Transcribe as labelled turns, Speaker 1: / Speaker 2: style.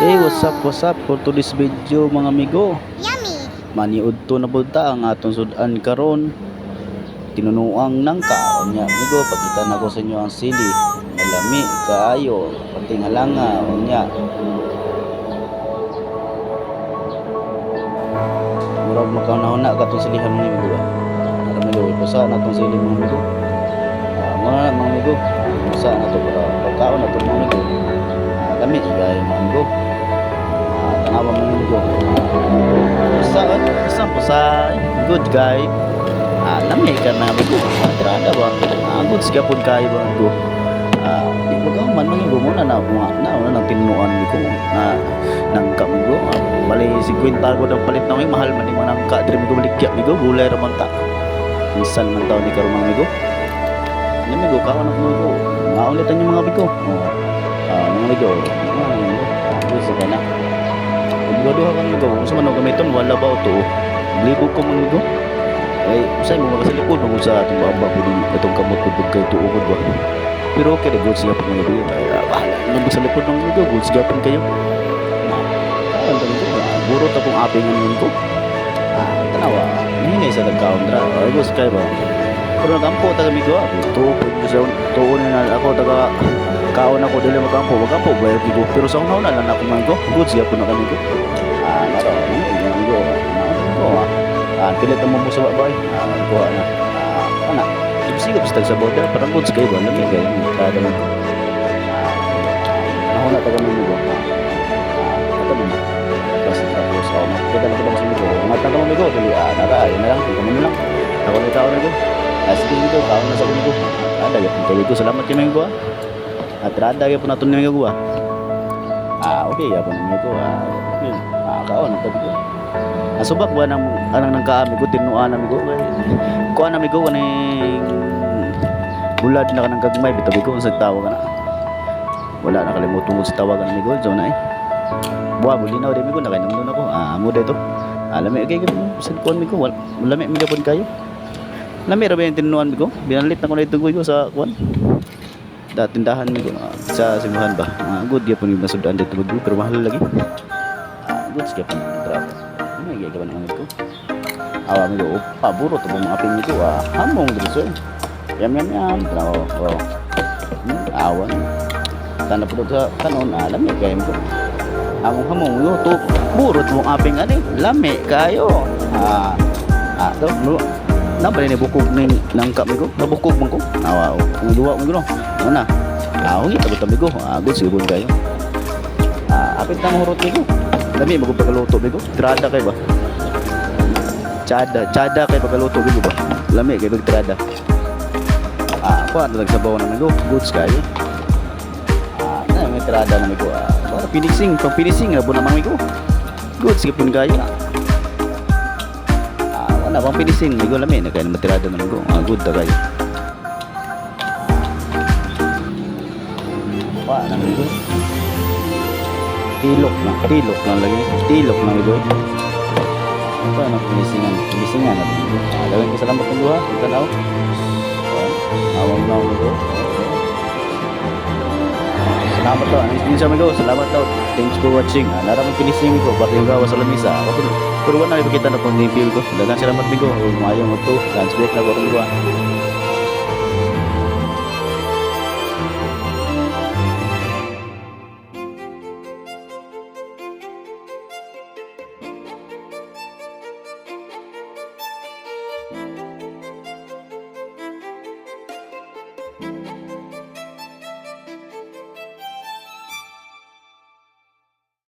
Speaker 1: Hey, what's up for today's video mga amigo.
Speaker 2: Yummy!
Speaker 1: Maniud to na budta ang atong sudan karon. Tinunuang nangka unya amigo, pakita na ko sa inyo ang sili. Malami kaayo, pati halanga unya. Murag makauna-una katong silihan mga amigo. Para amigo, ipusa na tong sili mga amigo. Mga amigo, ipusa na to para pagkaon na to mga amigo. Lami kaayo mga amigo. Tanawa mo amigo. Saan po sa good guy. Lami ka na amigo. Trada ba? Good siya po kayo ba amigo. Di ko ka man amigo muna na nang tinuan amigo na nangka amigo. Bali 50 ko ng palit na may mahal man yung nangka. Diri amigo balikya amigo. Gulay raman ta. Minsan man taon ni karon mga amigo. Amigo kawan ako amigo. Maulitan yung mga amigo. Mga amigo. Gusto ka na. Duha kan amigo. Kung sa man gamiton wala ba ito. Libog ko mga amigo. Ay, usay mo makasalikod mo sa atong baba po din itong kamot po kay tuugod ba. Pero okay na good siya po mga amigo. Nabig sa likod ng amigo. Good siya po kayo. Kawan ito amigo. Burot akong aping ng amigo. Tanawa. Hingay sa nagkaundra. Ay, gusto kayo ba? Pero nagampo taga amigo. Tuon na ako taga kaon ako dili magampo ba amigo. Pero sa una lang ako amigo. Good siya po na amigo. Naro. Amigo. Pilit ang mo sa babay. Kuha na. Ana. Sigap sa border parang goods kayo ba? Lamig kayo. Kada mo. Ako na taga amigo. Ito mo. Tapos tapos ako. Kita na kita sa amigo. Ang taga amigo. Dili yun na lang. Ikaw mo na lang. Ako na ikaw amigo. Sige dito. Kaon na sa amigo. Ada kayo ko. Salamat kayo amigo. At rada kayo po natin amigo. Okay ya po amigo. Kaon na tabi ko. Subak ba anang nagkaami ko tinuan amigo. Kuan amigo kaning bulad na kanang gagmay bitabi ko sa tawag na. Wala na kalimutan ko sa tawagan amigo. So na buwa bulinaw di amigo nakainom ako. Amo dito. Lami kay sa kuan amigo. Lami amigo pud kayo. Lami ra ba yung tinuan amigo? Binalit na ko na ito ko sa kuan. Tindahan amigo sa simbahan ba. Good ya pud yung nasudaan dito amigo pero mahal lagi. Good siya pud trabaho. May gagawa ng amigo. Amigo, paburo to mga aping ito. Hamong dito. Yam. Awan. Tanda po sa kanon. Lami kayo amigo. Hamong yo to. Burot mong aping ani. Lami kayo. To. Napa ni bukog ning nangka amigo. Nabukog man ko. Ang duwa amigo no. Ano na? Ngi amigo. Good siguro kayo. Apit na mahurot amigo. Lami magpagaluto amigo. Trada kayo ba? Chada kayo pagkaluto amigo ba? Lami kayo trada. Ako ano nagsabaw na amigo. Goods kayo. May trada na amigo. Para finishing na po naman amigo. Goods kayo pun kayo. Wala pang finishing amigo. Lami na kayo na matirada na amigo. Good na kayo. Wala na amigo. Tilok lang lagi. Tilok lang amigo. Ito na finisingan natin. Gawin ko salamat ng duha. Ito na. Awang na amigo. Salamat daw. Ang sponsor amigo. Salamat daw. Thanks for watching. Naramang finishing ko. Bakit yung gawa sa lamisa. Pero wala na ipakita na pang review ko. Dagan salamat amigo. Umayong mo to. Dance break na ko amigo.